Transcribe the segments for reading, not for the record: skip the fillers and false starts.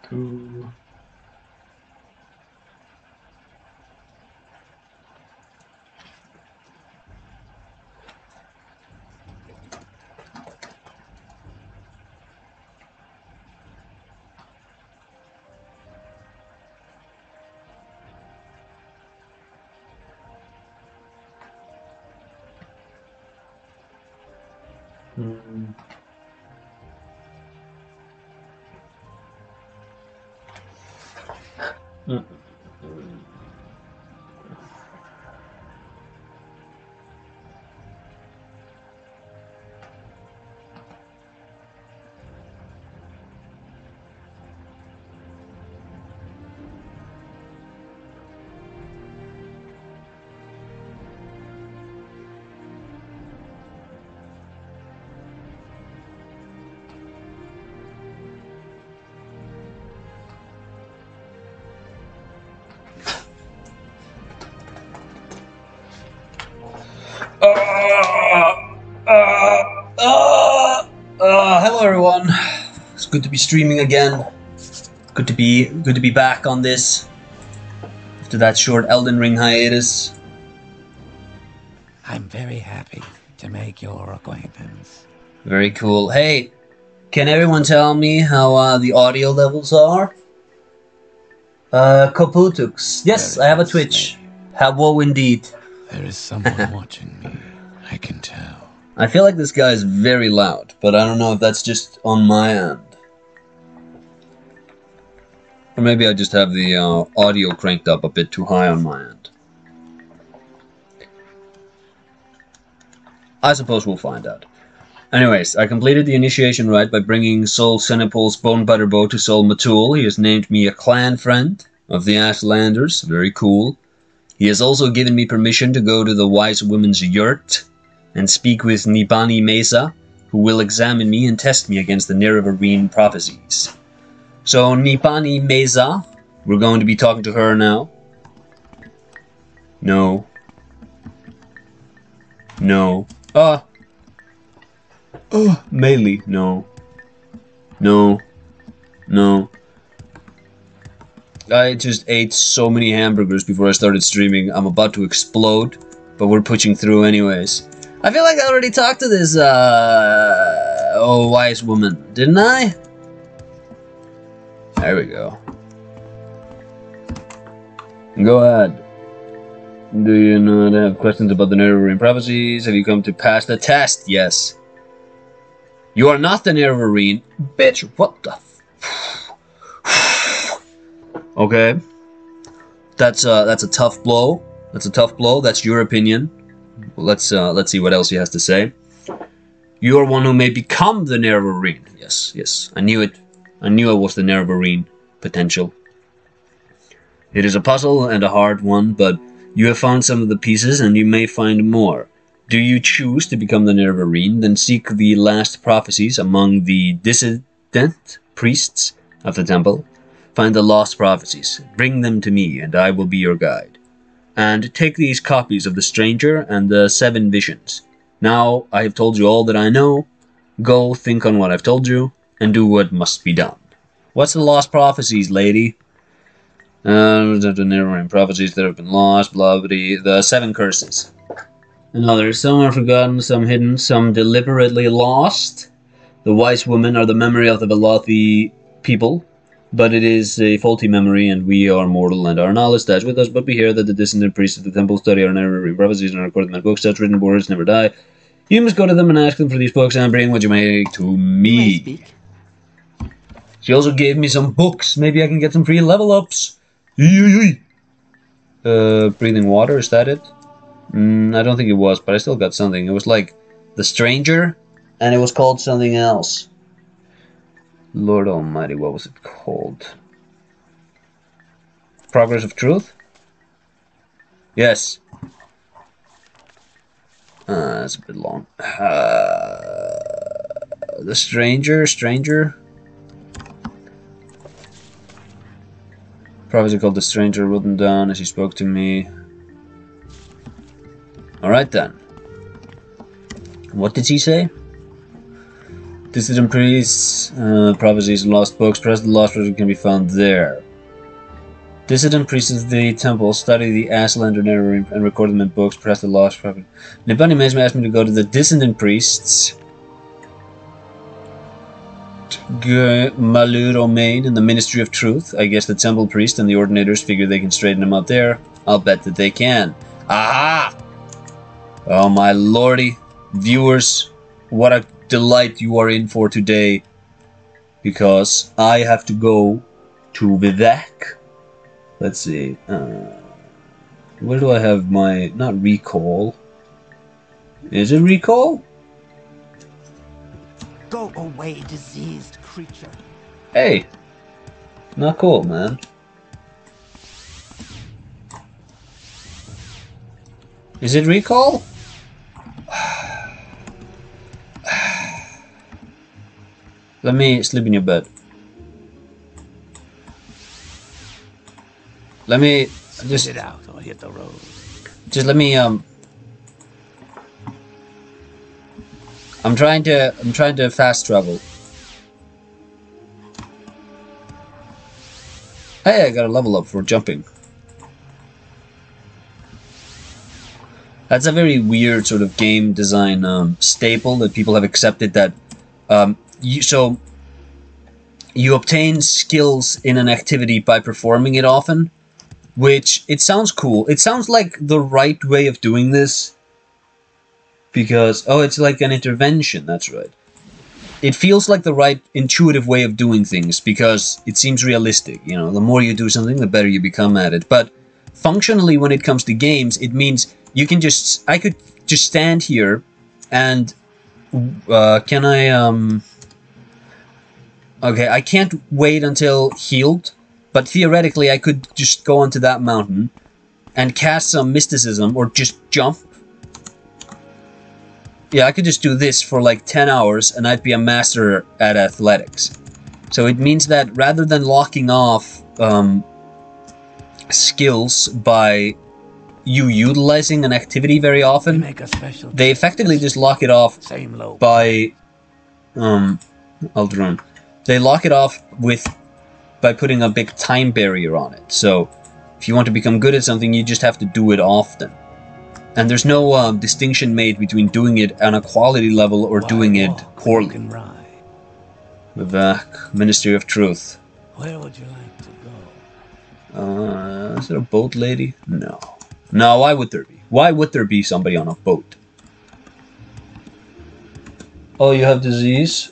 Cool. Mm. Mm. Hello everyone. It's good to be streaming again. Good to be back on this after that short Elden Ring hiatus. I'm very happy to make your acquaintance. Very cool. Hey, can everyone tell me how the audio levels are? Koputux. Yes, I have a Twitch. Whoa, indeed. There is someone watching me. I can tell. I feel like this guy is very loud, but I don't know if that's just on my end. Or maybe I just have the audio cranked up a bit too high on my end. I suppose we'll find out. Anyways, I completed the initiation rite by bringing Sol Senepol's bone butter bow to Sol Matul. He has named me a clan friend of the Ashlanders. Very cool. He has also given me permission to go to the wise woman's yurt and speak with Nibani Mesa, who will examine me and test me against the Nerevarine prophecies. So Nibani Mesa, we're going to be talking to her now. No. No. Melee. No. No. No. I just ate so many hamburgers before I started streaming. I'm about to explode, but we're pushing through anyways. I feel like I already talked to this, wise woman, didn't I? There we go. Go ahead. Do you not have questions about the Nerevarine prophecies? Have you come to pass the test? Yes. You are not the Nerevarine. Bitch, what the Okay. That's a tough blow. That's a tough blow. That's your opinion. Well, let's see what else he has to say. You are one who may become the Nerevarine. Yes, yes. I knew it. I knew I was the Nerevarine potential. It is a puzzle and a hard one, but you have found some of the pieces and you may find more. Do you choose to become the Nerevarine, then seek the last prophecies among the dissident priests of the temple. Find the lost prophecies, bring them to me, and I will be your guide. And take these copies of the Stranger and the 7 Visions. Now I have told you all that I know. Go think on what I've told you, and do what must be done. What's the lost prophecies, lady? The Nerevarine prophecies that have been lost, blah, blah, blah, the 7 curses. And others, some are forgotten, some hidden, some deliberately lost. The wise women are the memory of the Velothi people. But it is a faulty memory, and we are mortal, and our knowledge dies with us. But we hear that the dissident priests of the temple study our Nerevarine prophecies and record them in books. Such written words never die. You must go to them and ask them for these books, and bring what you may to me. She also gave me some books. Maybe I can get some free level ups. Breathing water, is that it? I don't think it was, but I still got something. It was like The Stranger, and it was called something else. Lord Almighty, what was it called? Progress of Truth? Yes. That's a bit long. The Stranger? Prophecy called The Stranger, written down as he spoke to me. Alright then. What did he say? Dissident priests, prophecies, and lost books. Perhaps the lost books can be found there. Dissident priests of the temple study the Aslan and record them in books. Perhaps the lost prophet. Nibani Mesma asked me to go to the dissident priests. Malur Omain and the Ministry of Truth. I guess the temple priest and the ordinators figure they can straighten him out there. I'll bet that they can. Aha! Oh my lordy. Viewers, what a delight you are in for today. Because I have to go to Vivec. Let's see. Where do I have my... Not recall. Is it recall? Go away, diseased creature. Hey. Not cool, man. Is it recall? Let me sleep in your bed. Let me just Spit it out or hit the road. Just let me I'm trying to fast travel. Hey, I got a level up for jumping. That's a very weird sort of game design staple that people have accepted, that you obtain skills in an activity by performing it often, which it sounds cool. It sounds like the right way of doing this. Because, oh, it's like an intervention, that's right. It feels like the right intuitive way of doing things, because it seems realistic, you know, the more you do something, the better you become at it. But functionally, when it comes to games, it means you can just, I could just stand here, and, can I, okay, I can't wait until healed, but theoretically I could just go onto that mountain, and cast some mysticism, or just jump. Yeah, I could just do this for like 10 hours and I'd be a master at athletics. So it means that rather than locking off skills by you utilizing an activity very often, they effectively just lock it off by Aldron. They lock it off by putting a big time barrier on it. So if you want to become good at something, you just have to do it often. And there's no distinction made between doing it on a quality level or doing it poorly. Vivec, Ministry of Truth. Where would you like to go? Is there a boat lady? No. No, why would there be? Why would there be somebody on a boat? Oh, you have disease?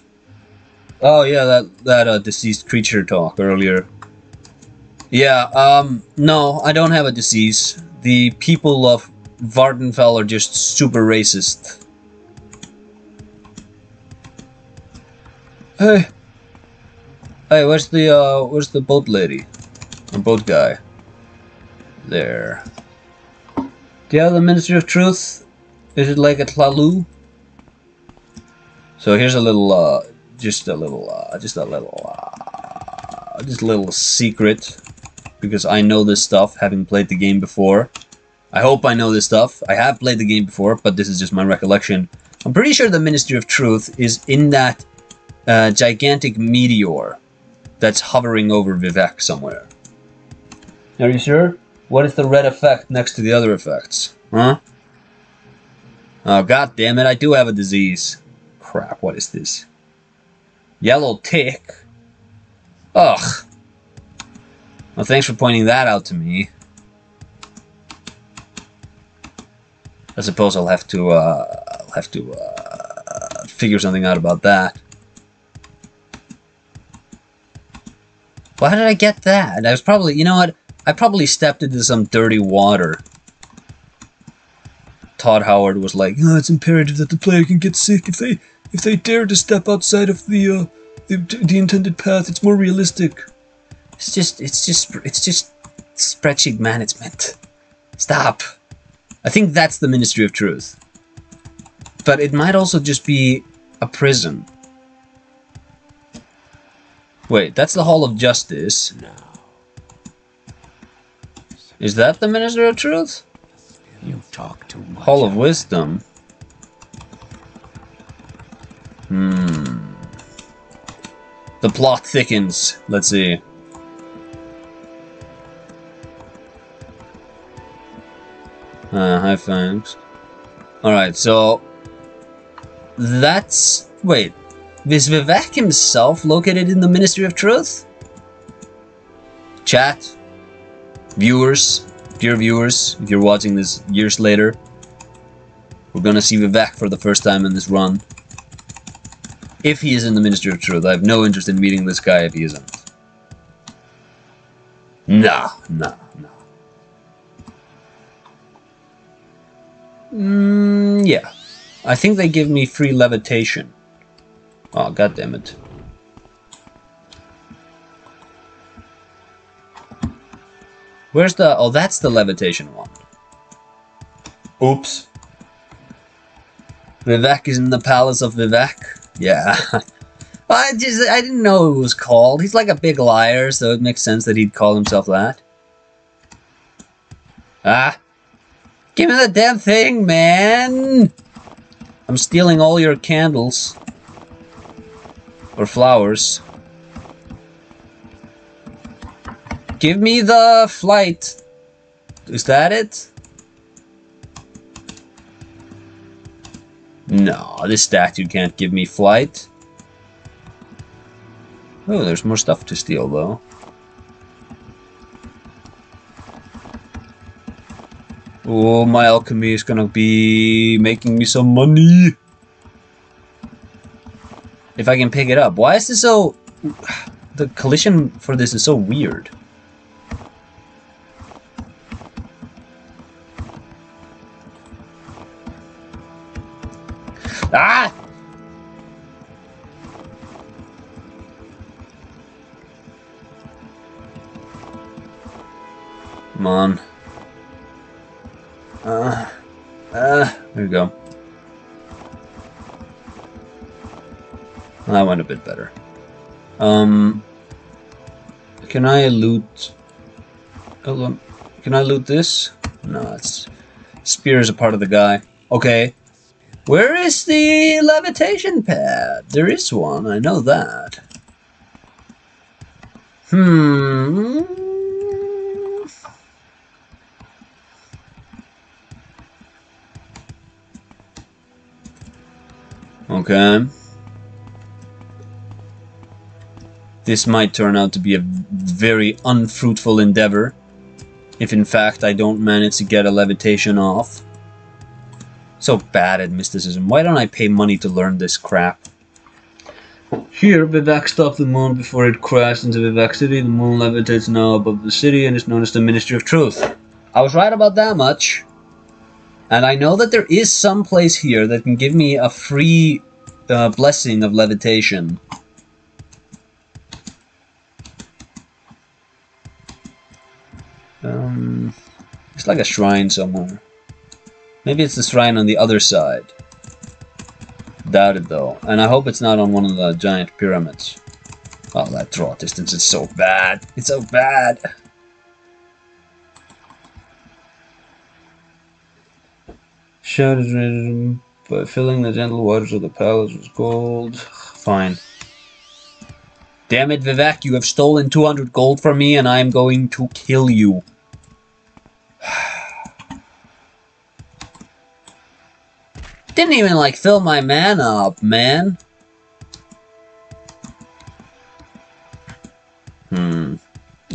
Oh, yeah, that deceased creature talk earlier. Yeah, no, I don't have a disease. The people of Vardenfell are just super racist. Hey, where's the boat lady? Or boat guy? There. Do you have the Ministry of Truth? Is it like a Tlalu? So here's a little, just a little secret, because I know this stuff, having played the game before. I hope I know this stuff. I have played the game before, but this is just my recollection. I'm pretty sure the Ministry of Truth is in that gigantic meteor that's hovering over Vivec somewhere. Are you sure? What is the red effect next to the other effects? Huh? Oh, god damn it, I do have a disease. Crap, what is this? Yellow tick? Ugh. Well, thanks for pointing that out to me. I suppose I'll have to figure something out about that. Why did I get that? I was probably, you know what? I probably stepped into some dirty water. Todd Howard was like, "Oh, it's imperative that the player can get sick if they dare to step outside of the intended path. It's more realistic." It's just spreadsheet management. Stop. I think that's the Ministry of Truth. But it might also just be a prison. Wait, that's the Hall of Justice. No. Is that the Ministry of Truth? You talk too much. Hall of Wisdom. plot thickens. Let's see. Hi, thanks. Alright, so... That's... Wait. Is Vivec himself located in the Ministry of Truth? Chat. Viewers. Dear viewers, if you're watching this years later. We're gonna see Vivec for the first time in this run. If he is in the Ministry of Truth. I have no interest in meeting this guy if he isn't. Nah. Yeah. I think they give me free levitation. Oh, goddammit. Where's the... Oh, that's the levitation one. Oops. Vivec is in the Palace of Vivec. Yeah. I didn't know it was called. He's like a big liar, so it makes sense that he'd call himself that. Ah. Give me the damn thing, man! I'm stealing all your candles. Or flowers. Give me the flight. Is that it? No, this statue can't give me flight. Oh, there's more stuff to steal, though. Oh, my alchemy is gonna be making me some money. If I can pick it up. Why is this so... The collision for this is so weird. Ah! Come on. There we go. That went a bit better. Can I loot... Hold on. Can I loot this? No, it's... Spear is a part of the guy. Okay. Where is the levitation pad? There is one, I know that. Okay. This might turn out to be a very unfruitful endeavor. If in fact I don't manage to get a levitation off. So bad at mysticism. Why don't I pay money to learn this crap? Here, Vivec stopped the moon before it crashed into Vivec City. The moon levitates now above the city and is known as the Ministry of Truth. I was right about that much. And I know that there is some place here that can give me a free blessing of levitation. It's like a shrine somewhere. Maybe it's the shrine on the other side. Doubt it though. And I hope it's not on one of the giant pyramids. Oh, that draw distance is so bad. It's so bad. Shouted by filling the gentle waters of the palace with gold. Fine. Damn it, Vivec, you have stolen 200 gold from me and I am going to kill you. Didn't even like fill my mana up, man.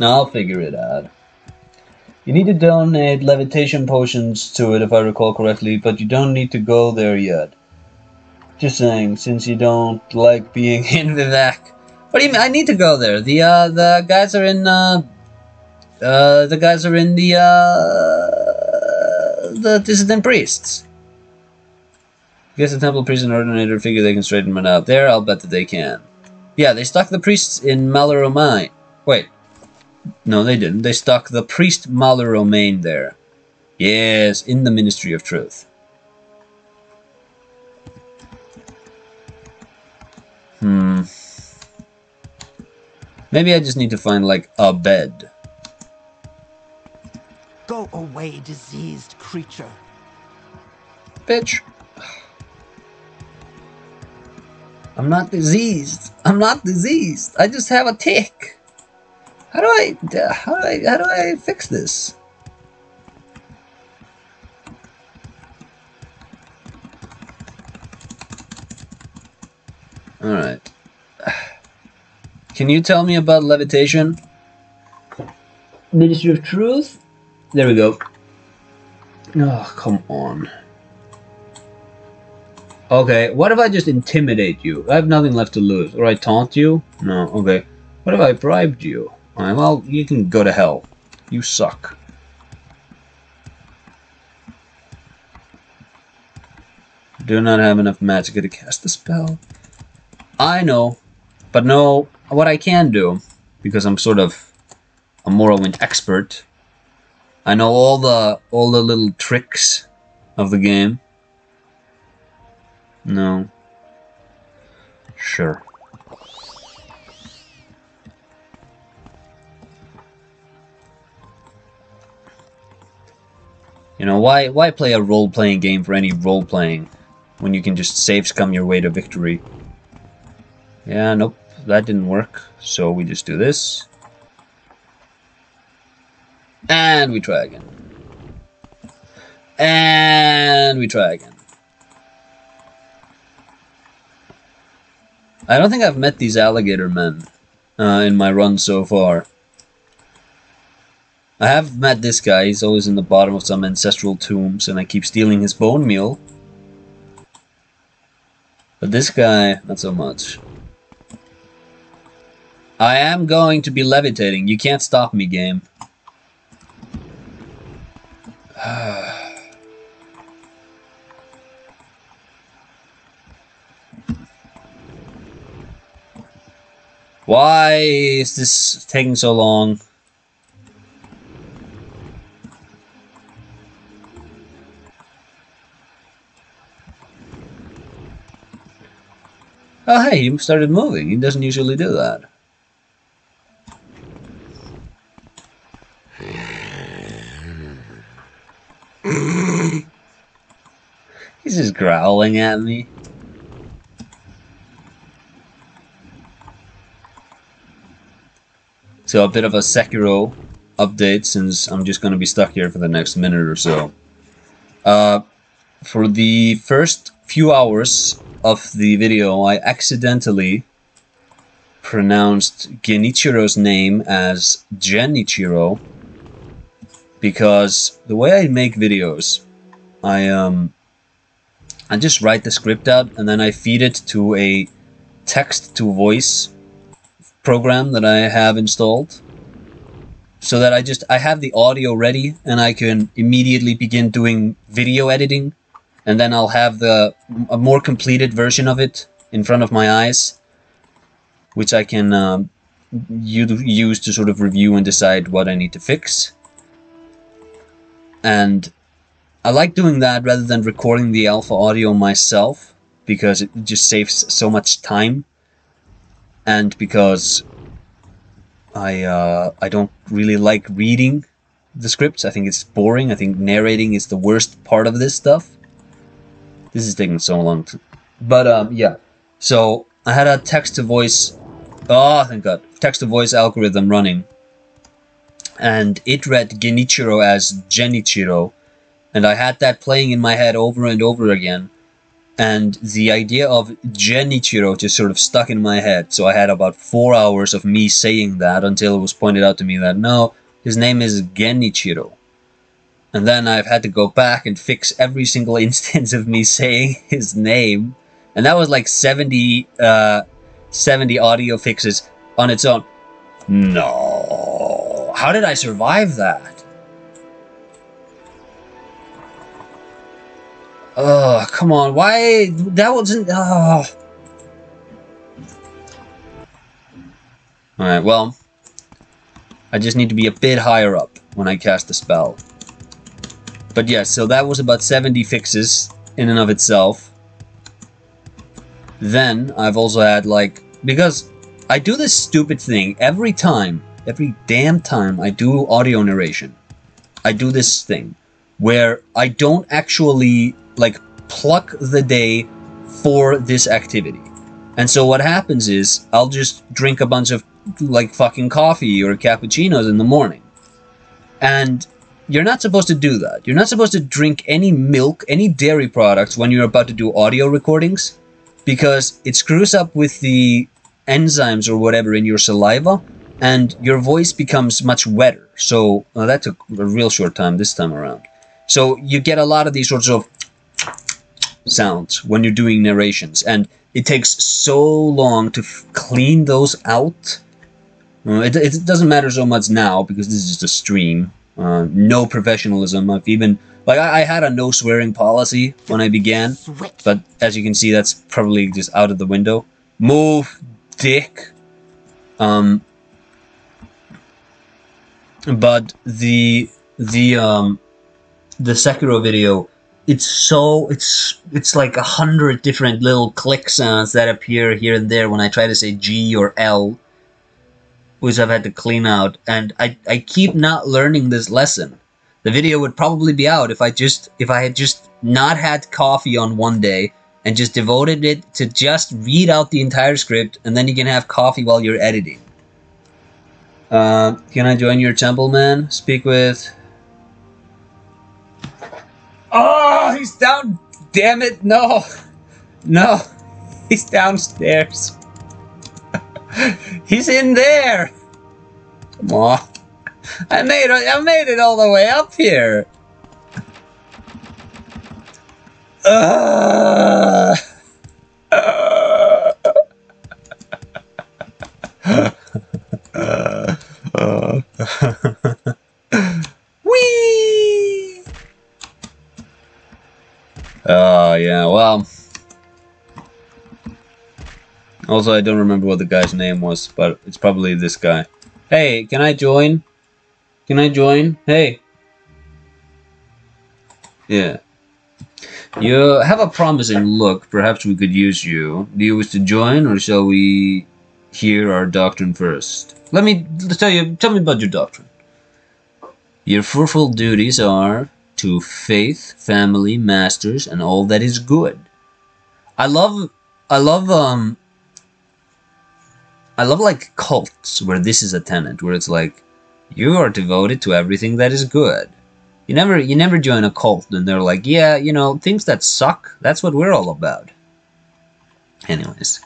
I'll figure it out. You need to donate levitation potions to it if I recall correctly, but you don't need to go there yet. Just saying, since you don't like being in Vivec. What do you mean? I need to go there. The guys are in the dissident priests. I guess the temple priest and ordinator figure they can straighten it out. There, I'll bet that they can. Yeah, they stuck the priests in Maloromain. Wait. No, they didn't. They stuck the priest Maloromain there. Yes, in the Ministry of Truth. Maybe I just need to find, like, a bed. Go away, diseased creature. Bitch. I'm not diseased. I'm not diseased. I just have a tick. How do I fix this? All right. Can you tell me about levitation? Ministry of Truth? There we go. Oh, come on. Okay, what if I just intimidate you? I have nothing left to lose. Or I taunt you? No, okay. What if I bribed you? Alright, well, you can go to hell. You suck. Do not have enough magic to cast the spell. I know. But no, what I can do, because I'm sort of a Morrowind expert, I know all the little tricks of the game. No. Sure. You know, why play a role-playing game for any role-playing when you can just save scum your way to victory? Yeah, nope, that didn't work. So we just do this. And we try again. And we try again. I don't think I've met these alligator men in my run so far. I have met this guy. He's always in the bottom of some ancestral tombs, and I keep stealing his bone meal. But this guy, not so much. I am going to be levitating. You can't stop me, game. Why is this taking so long? Oh hey, he started moving. He doesn't usually do that. He's just growling at me. So a bit of a Sekiro update, since I'm just going to be stuck here for the next minute or so. For the first few hours of the video, I accidentally pronounced Genichiro's name as Genichiro, because the way I make videos, I just write the script out and then I feed it to a text-to-voice program that I have installed, so that I have the audio ready and I can immediately begin doing video editing, and then I'll have a more completed version of it in front of my eyes, which I can use to sort of review and decide what I need to fix. And I like doing that rather than recording the alpha audio myself, because it just saves so much time. And because I don't really like reading the scripts. I think it's boring. I think narrating is the worst part of this stuff. This is taking so long to... But, yeah. So, I had a text-to-voice... Oh, thank God. Text-to-voice algorithm running. And it read Genichiro as Genichiro. And I had that playing in my head over and over again. And the idea of Genichiro just sort of stuck in my head. So I had about 4 hours of me saying that until it was pointed out to me that no, his name is Genichiro. And then I've had to go back and fix every single instance of me saying his name. And that was like 70 audio fixes on its own. No. How did I survive that? Oh, come on. Why? That wasn't... Oh. Alright, well. I just need to be a bit higher up when I cast the spell. But yes, so that was about 70 fixes in and of itself. Then, I've also had, like... Because I do this stupid thing every time. Every damn time I do audio narration. I do this thing. Where I don't actually... like, pluck the day for this activity. And so what happens is, I'll just drink a bunch of, like, fucking coffee or cappuccinos in the morning. And you're not supposed to do that. You're not supposed to drink any milk, any dairy products when you're about to do audio recordings, because it screws up with the enzymes or whatever in your saliva, and your voice becomes much wetter. So, that took a real short time this time around. So, you get a lot of these sorts of sounds when you're doing narrations, and it takes so long to clean those out. It doesn't matter so much now, because this is just a stream. No professionalism. I've even... Like, I had a no swearing policy when I began, but as you can see, that's probably just out of the window. Move, dick. But the Sekiro video, it's like 100 different little click sounds that appear here and there when I try to say G or L, which I've had to clean out, and I keep not learning this lesson. The video would probably be out if I had just not had coffee on one day and just devoted it to just read out the entire script, and then you can have coffee while you're editing. Can I join your temple, man? Speak with... Oh, he's down! Damn it, no! No! He's downstairs. He's in there! Come on. I made it all the way up here! Whee! Oh, yeah, well... Also, I don't remember what the guy's name was, but it's probably this guy. Hey, can I join? Can I join? Hey. Yeah. You have a promising look. Perhaps we could use you. Do you wish to join, or shall we hear our doctrine first? Tell me about your doctrine. Your fourfold duties are to faith, family, masters, and all that is good. I love like cults where this is a tenet, where it's like, you are devoted to everything that is good. You never join a cult and they're like, yeah, you know, things that suck, that's what we're all about. Anyways,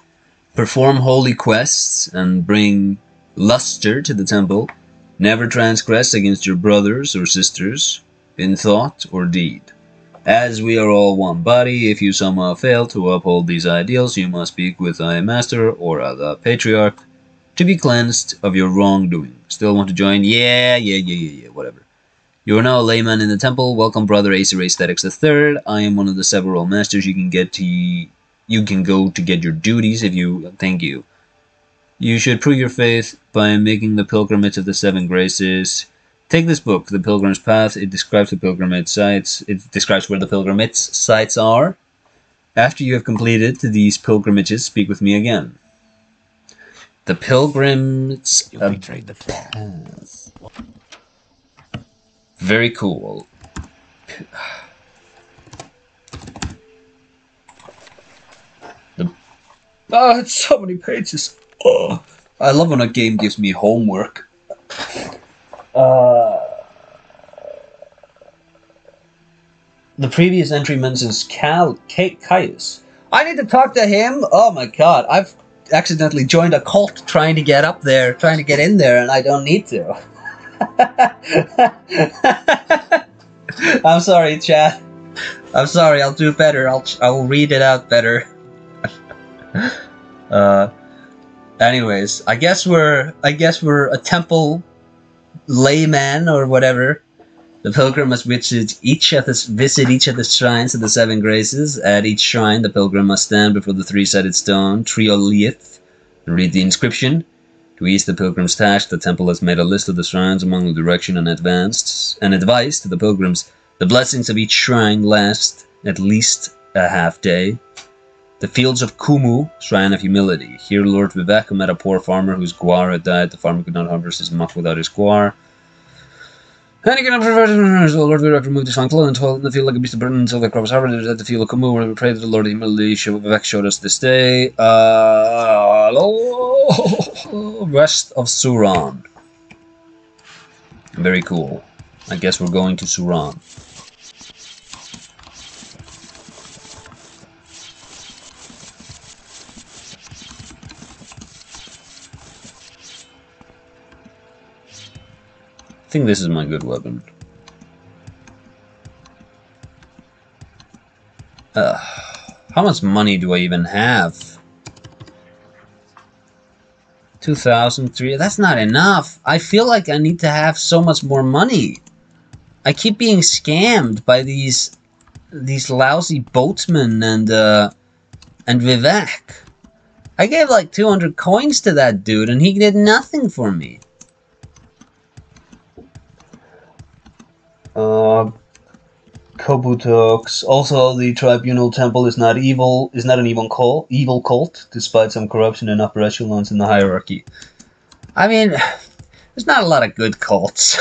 perform holy quests and bring luster to the temple. Never transgress against your brothers or sisters in thought or deed. As we are all one body, if you somehow fail to uphold these ideals, you must speak with a master or the patriarch to be cleansed of your wrongdoing. Still want to join? Yeah, whatever. You are now a layman in the temple. Welcome, brother Acer Aesthetics III. I am one of the several masters you can go to get your duties if you... Thank you. You should prove your faith by making the pilgrimage of the 7 graces. Take this book, The Pilgrim's Path. It describes the pilgrimage sites. It describes where the pilgrimage sites are. After you have completed these pilgrimages, speak with me again. The pilgrims... You betrayed the cause. Very cool. Oh, it's so many pages. Oh, I love when a game gives me homework. The previous entry mentions Caius. I need to talk to him? Oh my god, I've accidentally joined a cult trying to get up there, trying to get in there, and I don't need to. I'm sorry, chat. I'm sorry, I'll do better. I'll read it out better. Anyways, I guess we're a temple layman or whatever. The pilgrim must visit each of the shrines of the 7 graces. At each shrine, the pilgrim must stand before the 3-sided stone, Triolith, and read the inscription. To ease the pilgrim's task, the temple has made a list of the shrines among the direction and advice to the pilgrims. The blessings of each shrine last at least a half day. The fields of Kumu, shrine of humility. Here Lord Vivec met a poor farmer whose guar had died. The farmer could not harvest his muck without his guar. And again, the Lord Vivec removed his fine clothing and toiled in the field like a beast of burden until the crop was harvested at the field of Kumu, where we pray that the Lord humility Vivec showed us this day. West of Suran. Very cool. I guess we're going to Suran. I think this is my good weapon. How much money do I even have? 2,003. That's not enough. I feel like I need to have so much more money. I keep being scammed by these lousy boatmen and Vivec. I gave like 200 coins to that dude and he did nothing for me. Kobutox. Also, the Tribunal Temple is not evil. Is not an evil cult, despite some corruption in upper echelons in the hierarchy. I mean, there's not a lot of good cults.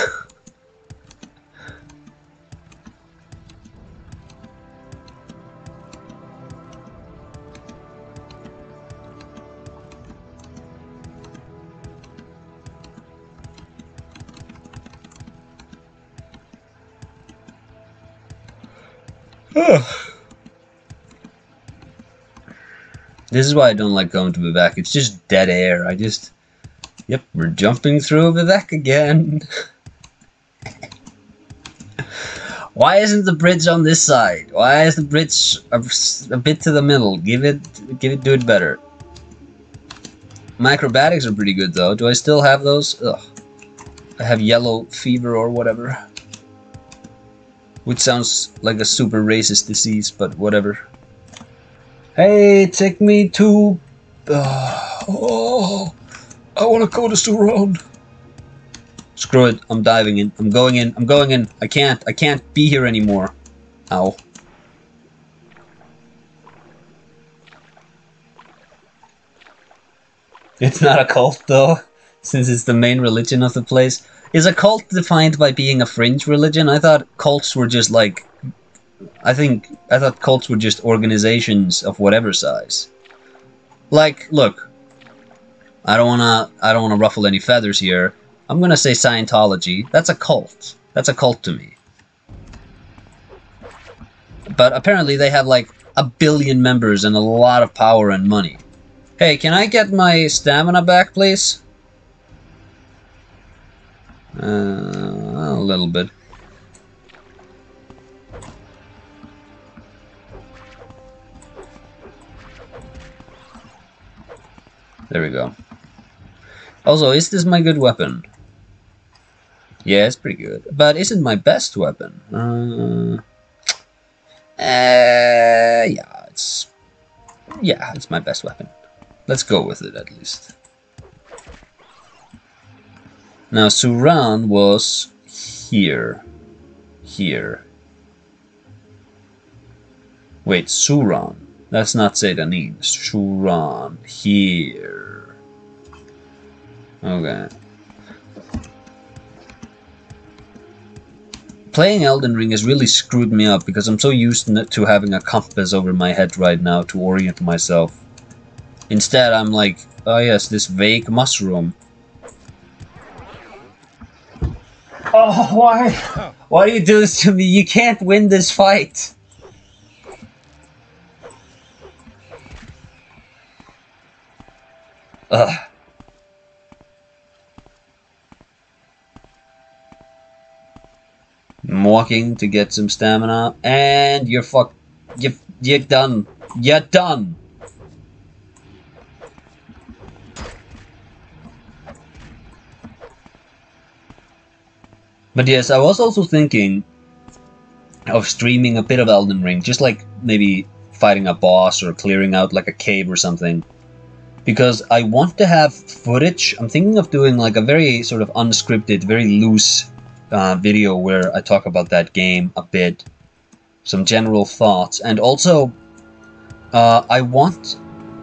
This is why I don't like going to Vivec. It's just dead air. Yep, we're jumping through Vivec again. Why isn't the bridge on this side? Why is the bridge a bit to the middle? Do it better. My acrobatics are pretty good though. Do I still have those? Ugh. I have yellow fever or whatever. Which sounds like a super racist disease, but whatever. Hey, take me to... oh, I want to go to Suran. Screw it, I'm diving in. I'm going in. I can't be here anymore. Ow. It's not a cult though, since it's the main religion of the place. Is a cult defined by being a fringe religion? I thought cults were just like... I thought cults were just organizations of whatever size. Like, look. I don't wanna ruffle any feathers here. I'm gonna say Scientology. That's a cult. That's a cult to me. But apparently they have like 1 billion members and a lot of power and money. Hey, can I get my stamina back, please? A little bit. There we go. Also, is this my good weapon? Yeah, it's pretty good. But is it my best weapon? Yeah, it's my best weapon. Let's go with it at least. Now, Suran was here. Wait, Suran. That's not Sedanin. Suran. Here. Okay. Playing Elden Ring has really screwed me up because I'm so used to having a compass over my head right now to orient myself. Instead, I'm like, oh yes, this vague mushroom. Oh, why? Why do you do this to me? You can't win this fight. Ugh. I'm walking to get some stamina, and you're you're done. You're done. But yes, I was also thinking of streaming a bit of Elden Ring, just like maybe fighting a boss or clearing out like a cave or something. Because I want to have footage. I'm thinking of doing like a very sort of unscripted, very loose video where I talk about that game a bit. Some general thoughts. And also, I want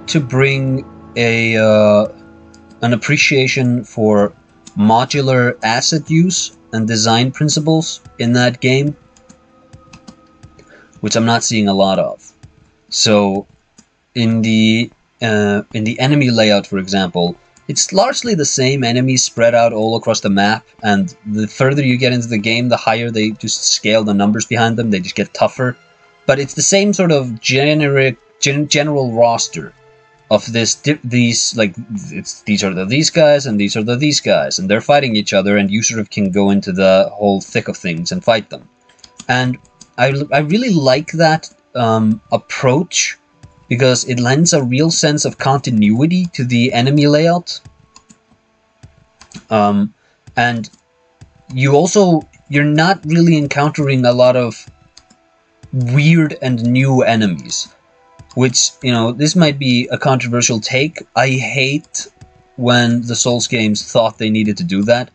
to bring an appreciation for modular asset use and design principles in that game, which I'm not seeing a lot of. So in the enemy layout, for example, it's largely the same enemies spread out all across the map, and the further you get into the game, the higher they just scale the numbers behind them. They just get tougher. But it's the same sort of general roster of these are these guys and these are these guys, and they're fighting each other, and you sort of can go into the whole thick of things and fight them. And I really like that approach, because it lends a real sense of continuity to the enemy layout. And you're not really encountering a lot of weird and new enemies, which, you know, this might be a controversial take. I hate when the Souls games thought they needed to do that.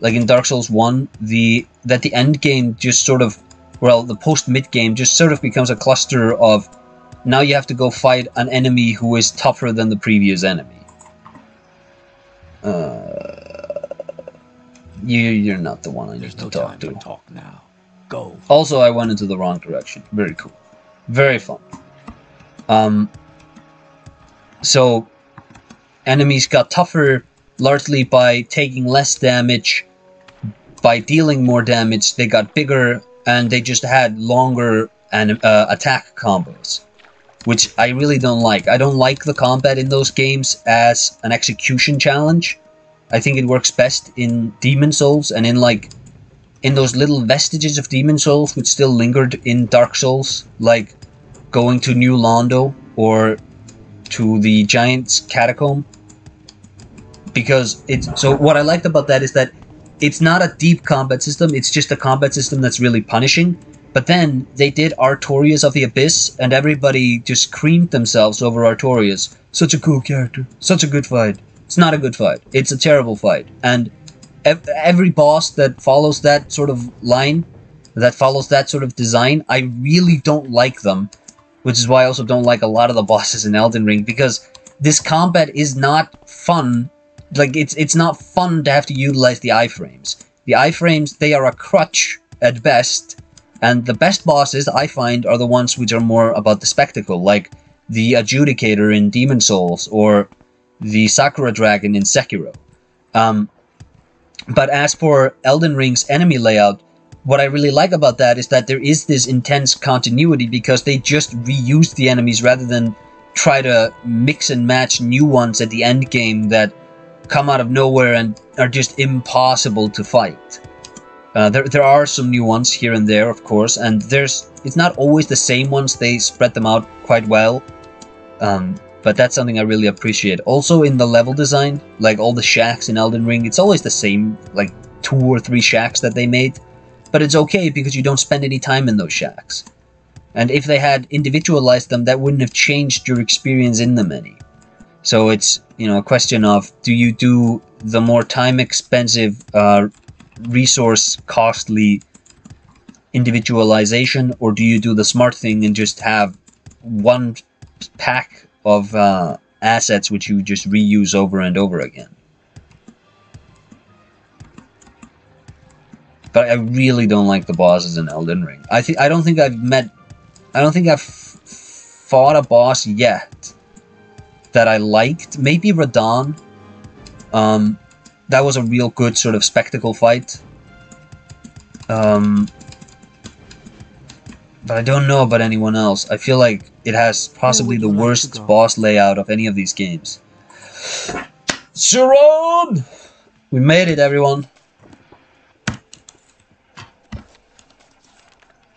Like in Dark Souls 1, the end game just sort of, well, the post-mid game just sort of becomes a cluster of, now you have to go fight an enemy who is tougher than the previous enemy. You're not the one I need to talk to. Talk now. Go. Also, I went into the wrong direction. Very cool. Very fun. So, enemies got tougher largely by taking less damage. By dealing more damage, they got bigger, and they just had longer attack combos, which I really don't like. I don't like the combat in those games as an execution challenge. I think it works best in Demon Souls, and in those little vestiges of Demon Souls which still lingered in Dark Souls, like going to New Londo or to the Giant's Catacomb. Because so what I liked about that is that it's not a deep combat system, it's just a combat system that's really punishing. But then they did Artorias of the Abyss, and everybody just creamed themselves over Artorias. Such a cool character, such a good fight. It's not a good fight, it's a terrible fight. And every boss that follows that sort of line, that follows that sort of design, I really don't like them. Which is why I also don't like a lot of the bosses in Elden Ring, because this combat is not fun. Like, it's not fun to have to utilize the iframes. The iframes, they are a crutch at best, and the best bosses, I find, are the ones which are more about the spectacle, like the Adjudicator in Demon Souls, or the Sakura Dragon in Sekiro. But as for Elden Ring's enemy layout, what I really like about that is that there is this intense continuity, because they just reuse the enemies rather than try to mix and match new ones at the end game that come out of nowhere and are just impossible to fight. There are some new ones here and there, of course, and it's not always the same ones. They spread them out quite well, but that's something I really appreciate. Also in the level design, like all the shacks in Elden Ring, it's always the same, like 2 or 3 shacks that they made. But it's okay, because you don't spend any time in those shacks. And if they had individualized them, that wouldn't have changed your experience in them any. So it's, you know, a question of, do you do the more time-expensive, resource-costly individualization, or do you do the smart thing and just have one pack of assets which you just reuse over and over again? But I really don't like the bosses in Elden Ring. I don't think I've fought a boss yet that I liked. Maybe Radahn. That was a real good sort of spectacle fight. But I don't know about anyone else. I feel like it has possibly the worst boss layout of any of these games. Suron! We made it, everyone.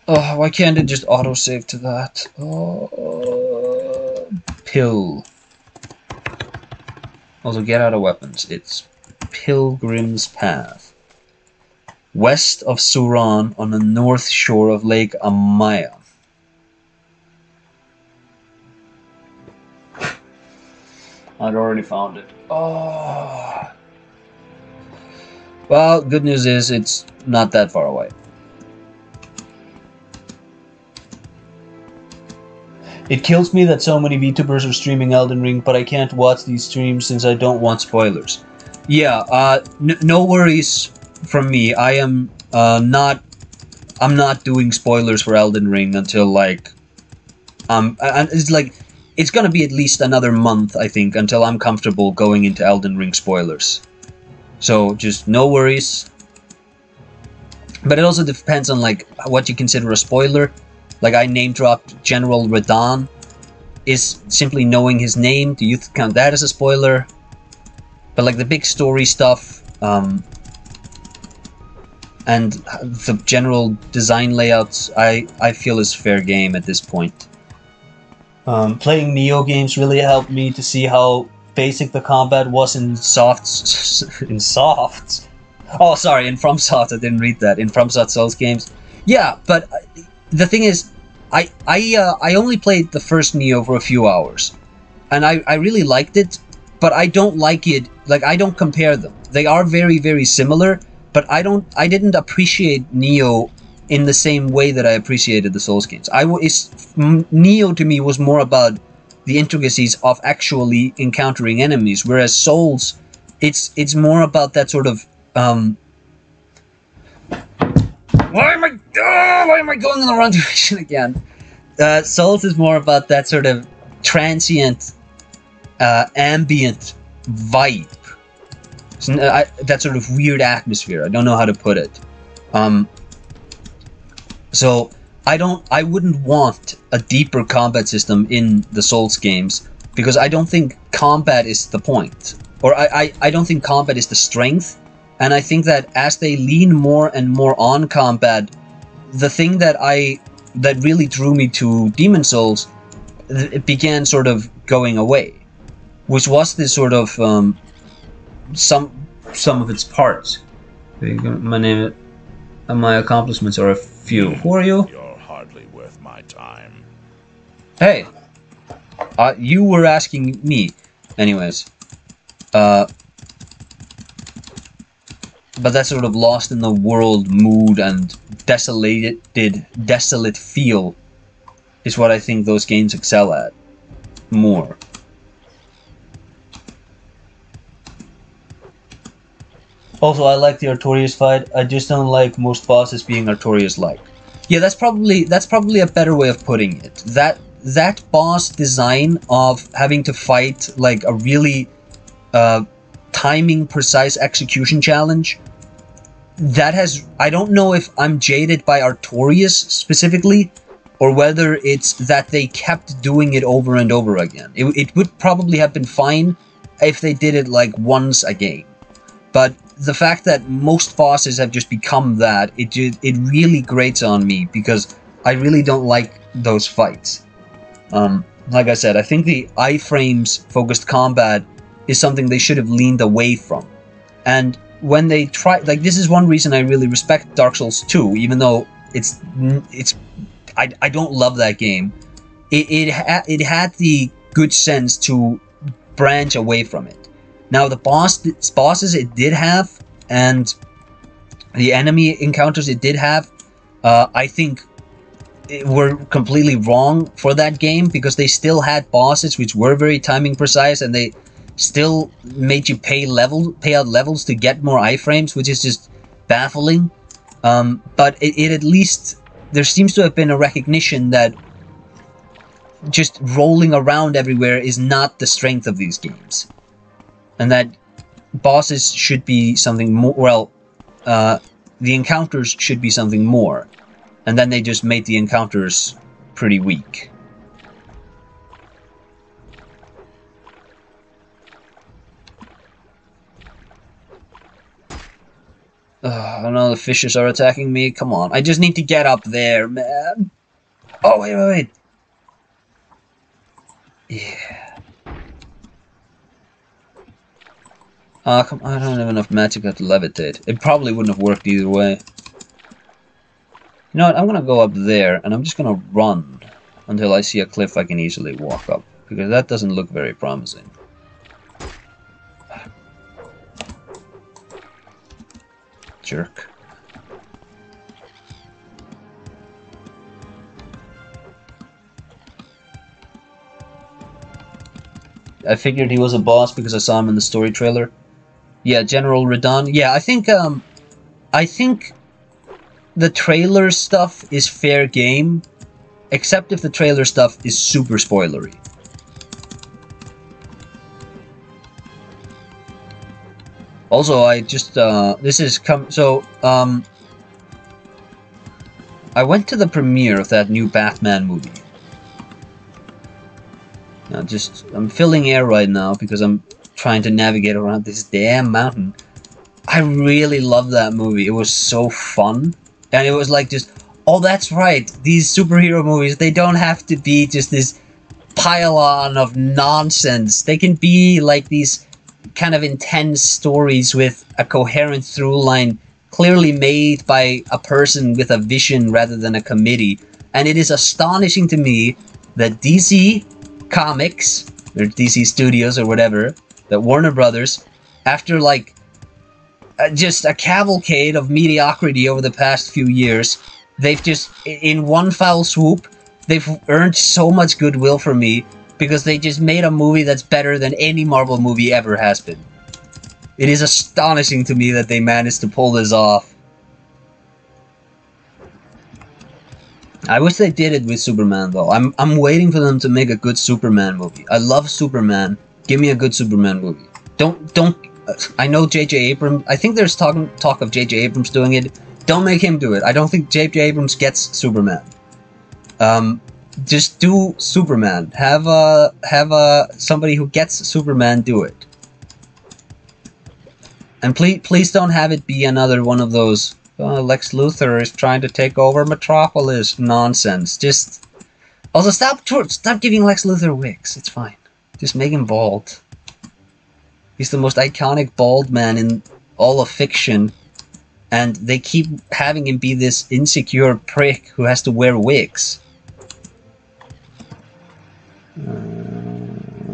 Oh, why can't it just autosave to that? Oh, Pill. Also, get out of weapons. It's Pilgrim's Path. West of Suron on the north shore of Lake Amaya. I'd already found it. Oh. Well, good news is it's not that far away. It kills me that so many VTubers are streaming Elden Ring, but I can't watch these streams since I don't want spoilers. Yeah, no worries from me. I am not. I'm not doing spoilers for Elden Ring until like. And it's like, it's gonna be at least another month, I think, until I'm comfortable going into Elden Ring spoilers. So just no worries. But it also depends on like what you consider a spoiler. Like I name dropped General Radahn. Is simply knowing his name, do you count that as a spoiler? But like the big story stuff, and the general design layouts, I feel is fair game at this point. Playing Neo games really helped me to see how basic the combat was in softs. In softs? Oh, sorry, in FromSoft, I didn't read that. In FromSoft Souls games. Yeah, but the thing is, I only played the first Neo for a few hours, and I really liked it, but I don't like it, like I don't compare them. They are very, very similar, but I didn't appreciate Neo in the same way that I appreciated the Souls games. Neo to me was more about the intricacies of actually encountering enemies, whereas Souls, it's more about that sort of why am I going in the wrong direction again? Souls is more about that sort of transient, ambient vibe. That sort of weird atmosphere. I don't know how to put it. So I wouldn't want a deeper combat system in the Souls games, because I don't think combat is the point. Or I don't think combat is the strength. And I think that as they lean more and more on combat, the thing that really drew me to Demon Souls, it began sort of going away, which was this sort of some of its parts. My name and my accomplishments are a few. Who are you? You're hardly worth my time. Hey, you were asking me, anyways. But that sort of lost in the world mood and desolate feel is what I think those games excel at more. Also, I like the Artorias fight. I just don't like most bosses being Artorias-like. Yeah, that's probably a better way of putting it. That boss design of having to fight like a really timing precise execution challenge, that has, I don't know if I'm jaded by Artorias specifically, or whether it's that they kept doing it over and over again. It would probably have been fine if they did it like once a game. But the fact that most bosses have just become that, it really grates on me, because I really don't like those fights. Like I said, I think the iframes focused combat is something they should have leaned away from. And when they try, like, this is one reason I really respect Dark Souls 2, even though I don't love that game. It had the good sense to branch away from it. Now the bosses it did have, and the enemy encounters it did have, I think were completely wrong for that game, because they still had bosses which were very timing precise, and they still made you pay out levels to get more iframes, which is just baffling. But it at least, there seems to have been a recognition that just rolling around everywhere is not the strength of these games, and that bosses should be something more. Well, the encounters should be something more, and then they just made the encounters pretty weak. Oh no, the fishes are attacking me. Come on, I just need to get up there, man. Oh, wait. Yeah. Come on, I don't have enough magicka to levitate. It probably wouldn't have worked either way. You know what, I'm gonna go up there, and I'm just gonna run until I see a cliff I can easily walk up, because that doesn't look very promising. Jerk. I figured he was a boss because I saw him in the story trailer. Yeah, General Radahn. Yeah, I think I think the trailer stuff is fair game, except if the trailer stuff is super spoilery. Also, I just, this is I went to the premiere of that new Batman movie. Now, I'm filling air right now because I'm trying to navigate around this damn mountain. I really love that movie. It was so fun. And it was like just, oh, that's right. These superhero movies, they don't have to be just this pile-on of nonsense. They can be like these kind of intense stories with a coherent through line, clearly made by a person with a vision rather than a committee. And it is astonishing to me that DC Comics, or DC Studios or whatever, that Warner Brothers, after like just a cavalcade of mediocrity over the past few years, they've just, in one foul swoop, they've earned so much goodwill from me because they just made a movie that's better than any Marvel movie ever has been. It is astonishing to me that they managed to pull this off. I wish they did it with Superman though. I'm waiting for them to make a good Superman movie. I love Superman. Give me a good Superman movie. Don't. I know J.J. Abrams. I think there's talk of J.J. Abrams doing it. Don't make him do it. I don't think J.J. Abrams gets Superman. Just do Superman. Have somebody who gets Superman do it. And please don't have it be another one of those Lex Luthor is trying to take over Metropolis nonsense. Just also stop giving Lex Luthor wigs. It's fine. Just make him bald. He's the most iconic bald man in all of fiction, and they keep having him be this insecure prick who has to wear wigs.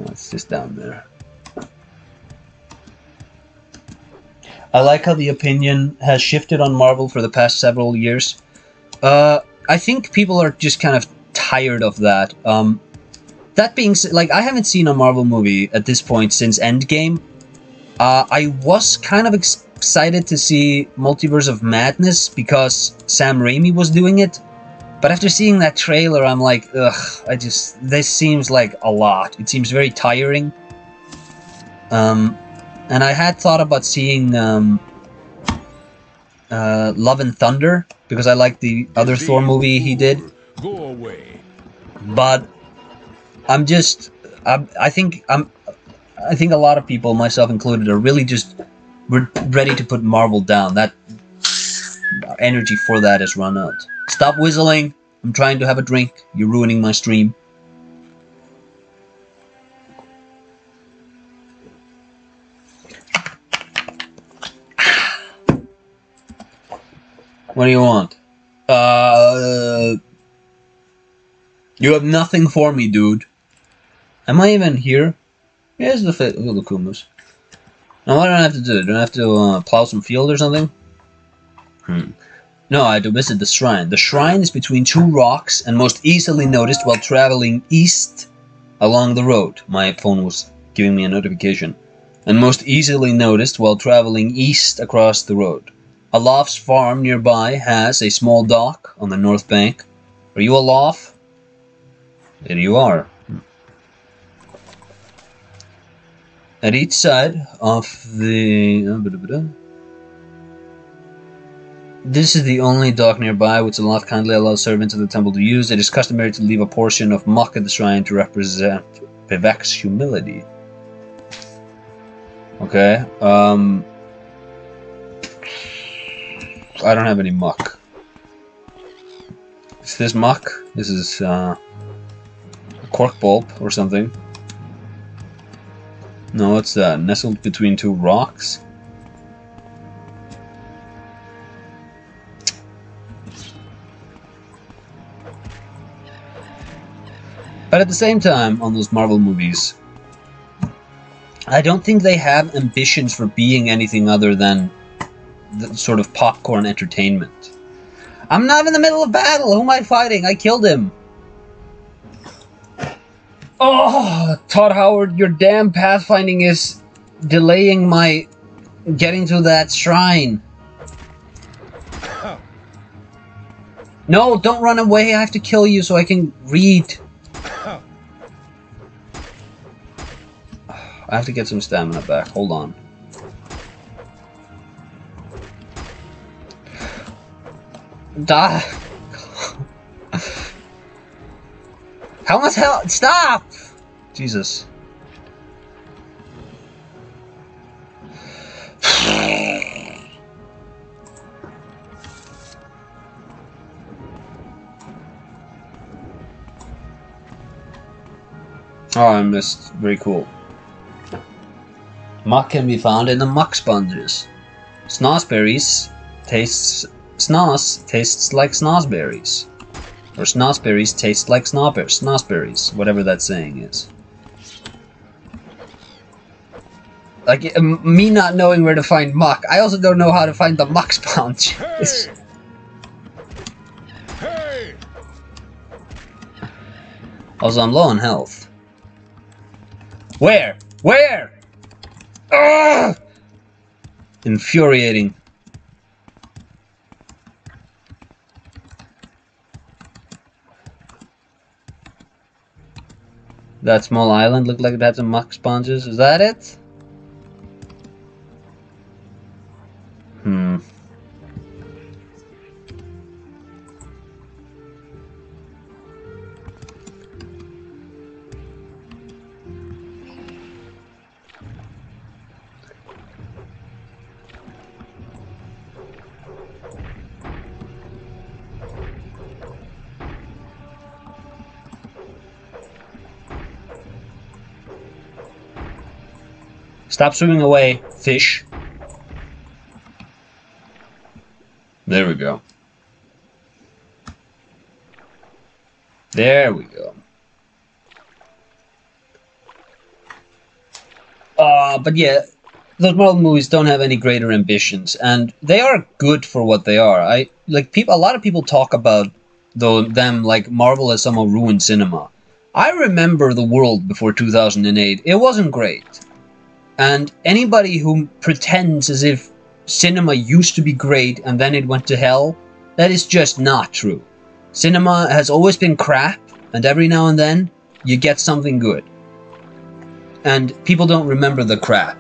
It's just down there. I like how the opinion has shifted on Marvel for the past several years. I think people are just kind of tired of that. That being said, like, I haven't seen a Marvel movie at this point since Endgame. I was kind of excited to see Multiverse of Madness because Sam Raimi was doing it. But after seeing that trailer, I'm like, ugh, this seems like a lot. It seems very tiring. And I had thought about seeing Love and Thunder, because I like the other Thor movie he did. Go away. But I think a lot of people, myself included, are really just ready to put Marvel down. That energy for that has run out. Stop whistling. I'm trying to have a drink. You're ruining my stream. What do you want? You have nothing for me, dude. Am I even here? Here's the Kumus. Now what do I have to do? Do I have to plow some field or something? No, I had to visit the shrine. The shrine is between two rocks and most easily noticed while traveling east along the road. My phone was giving me a notification. And most easily noticed while traveling east across the road. Alof's farm nearby has a small dock on the north bank. Are you Alof? There you are. At each side of the... This is the only dock nearby which Alof kindly allows servants of the temple to use. It is customary to leave a portion of muck at the shrine to represent Vivec's humility. Okay, I don't have any muck. Is this muck? This is a cork bulb or something. No, what's that? Nestled between two rocks? But at the same time, on those Marvel movies, I don't think they have ambitions for being anything other than the sort of popcorn entertainment. I'm not in the middle of battle! Who am I fighting? I killed him! Oh, Todd Howard, your damn pathfinding is delaying my getting to that shrine. No, don't run away. I have to kill you so I can read. I have to get some stamina back. Hold on. Die. How much hell? Stop! Jesus. Oh, I missed. Very cool. Muck can be found in the muck sponges. Snozzberries tastes... Snoz tastes like snozzberries. Or snozzberries taste like snozzberries. Whatever that saying is. Like, me not knowing where to find muck, I also don't know how to find the muck sponge. Hey! Hey! Also, I'm low on health. Where? Where? Ugh! Infuriating. That small island looked like it had some muck sponges. Is that it? Hmm. Stop swimming away, fish. There we go. There we go. But yeah, those Marvel movies don't have any greater ambitions, and they are good for what they are. A lot of people talk about them like Marvel has somehow ruined cinema. I remember the world before 2008. It wasn't great. And anybody who pretends as if cinema used to be great and then it went to hell, that is just not true. Cinema has always been crap, and every now and then, you get something good. And people don't remember the crap.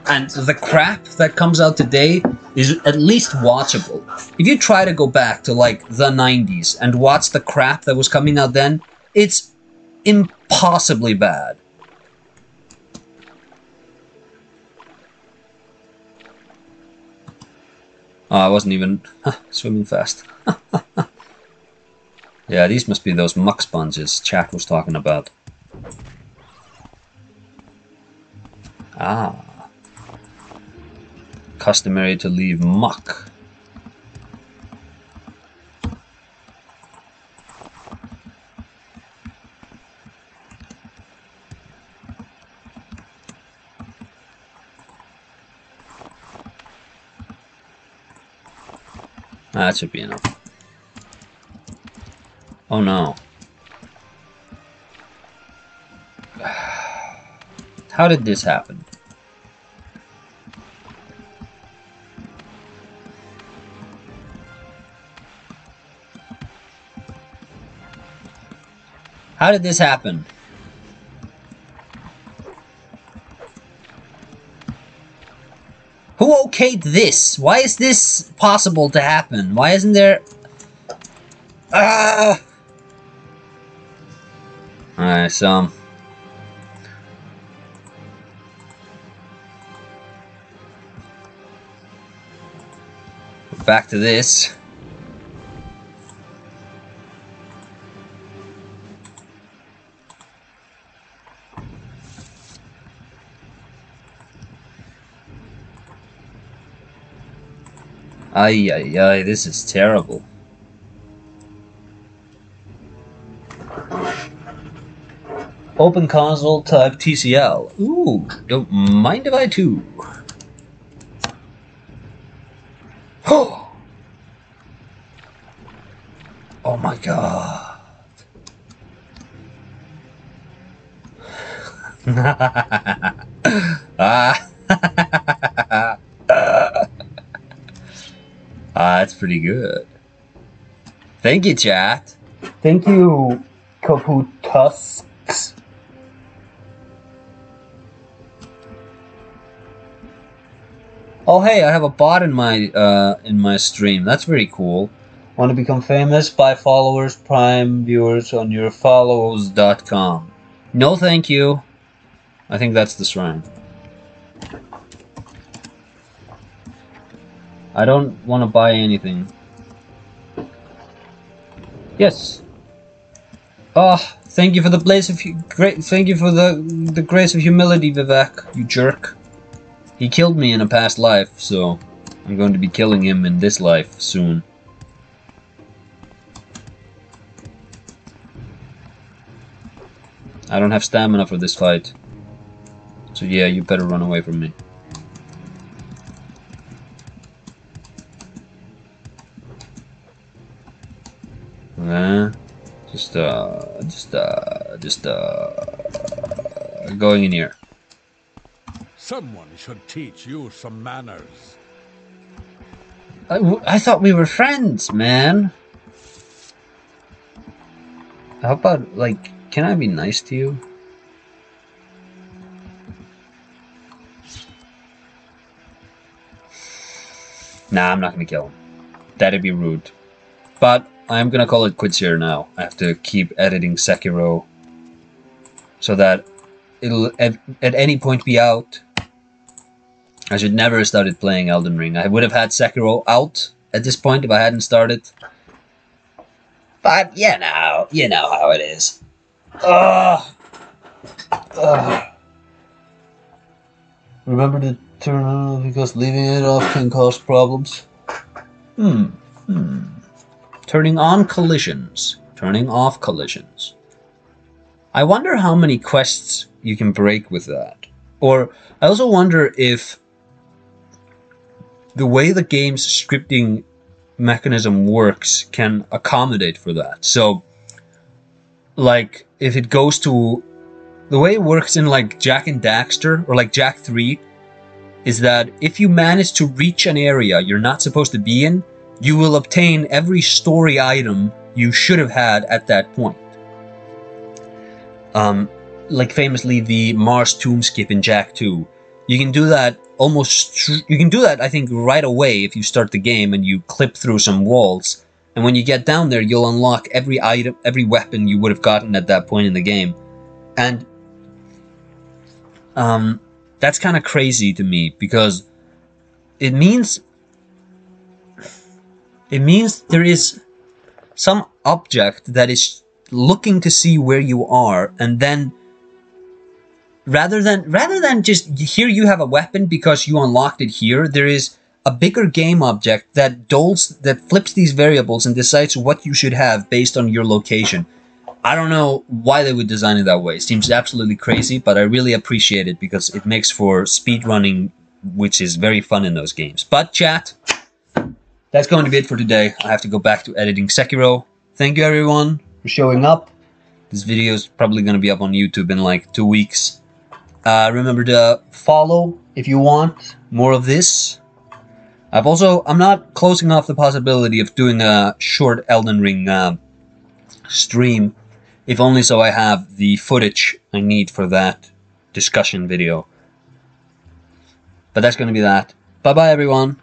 And the crap that comes out today is at least watchable. If you try to go back to, like, the 90s and watch the crap that was coming out then, it's impossibly bad. Oh, I wasn't even swimming fast. Yeah, these must be those muck sponges chat was talking about. Ah. Customary to leave muck. That should be enough. Oh no. How did this happen? How did this happen? Who okayed this? Why is this possible to happen? Why isn't there... Alright, so... back to this. Ay, ay, ay, this is terrible. Open console type TCL. Ooh, don't mind if I do. Oh my god. That's pretty good. Thank you, chat. Thank you, Kaputusks. Oh hey, I have a bot in my stream. That's very cool. Want to become famous? Buy followers, prime viewers on your follows.com. No thank you. I think that's the shrine. I don't want to buy anything. Yes. Oh, thank you for the blaze of great. Thank you for the grace of humility, Vivec. You jerk. He killed me in a past life, so I'm going to be killing him in this life soon. I don't have stamina for this fight. So yeah, you better run away from me. Just going in here. Someone should teach you some manners. I thought we were friends, man. How about, like, can I be nice to you? Nah, I'm not gonna kill him. That'd be rude. But I'm gonna call it quits here now. I have to keep editing Sekiro so that it'll at any point be out. I should never have started playing Elden Ring. I would have had Sekiro out at this point if I hadn't started. But you know how it is. Ugh. Remember to turn on because leaving it off can cause problems. Turning on collisions. Turning off collisions. I wonder how many quests you can break with that. Or I also wonder if the way the game's scripting mechanism works can accommodate for that. So, like, if it goes to... The way it works in, like, Jak and Daxter, or, like, Jak 3, is that if you manage to reach an area you're not supposed to be in, you will obtain every story item you should have had at that point. Like, famously, the Mars tomb skip in Jak 2. You can do that I think, right away if you start the game and you clip through some walls. And when you get down there, you'll unlock every item, every weapon you would have gotten at that point in the game. And that's kind of crazy to me, because it means there is some object that is looking to see where you are, and then rather than just here you have a weapon because you unlocked it here, there is a bigger game object that flips these variables and decides what you should have based on your location. I don't know why they would design it that way. It seems absolutely crazy, but I really appreciate it because it makes for speedrunning, which is very fun in those games. But chat, that's going to be it for today. I have to go back to editing Sekiro. Thank you everyone for showing up. This video is probably going to be up on YouTube in like 2 weeks. Remember to follow if you want more of this. I'm not closing off the possibility of doing a short Elden Ring stream, if only so I have the footage I need for that discussion video. But that's going to be that. Bye bye everyone.